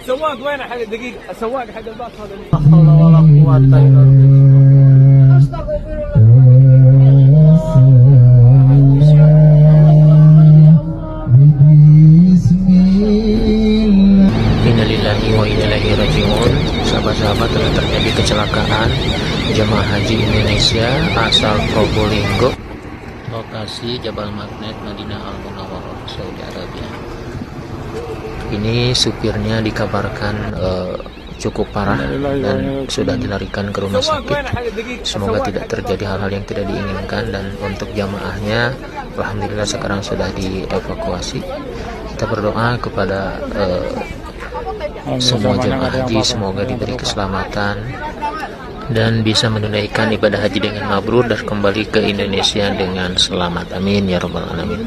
سواق وين حق دقيقة السواق حق الباص هذا لا حول ولا قوة إلا بالله. Innalillahi wa inna ilaihi raji'un. Sahabat-sahabat, telah terjadi kecelakaan jemaah haji Indonesia asal Probolinggo, lokasi Jabal Magnet, Madinah Al-Munawwarah, Saudi Arabia. Ini supirnya dikabarkan cukup parah dan sudah dilarikan ke rumah sakit. Semoga tidak terjadi hal-hal yang tidak diinginkan, dan untuk jamaahnya alhamdulillah sekarang sudah dievakuasi. Kita berdoa kepada semua jemaah haji, semoga diberi keselamatan dan bisa menunaikan ibadah haji dengan mabrur dan kembali ke Indonesia dengan selamat. Amin ya rabbal alamin.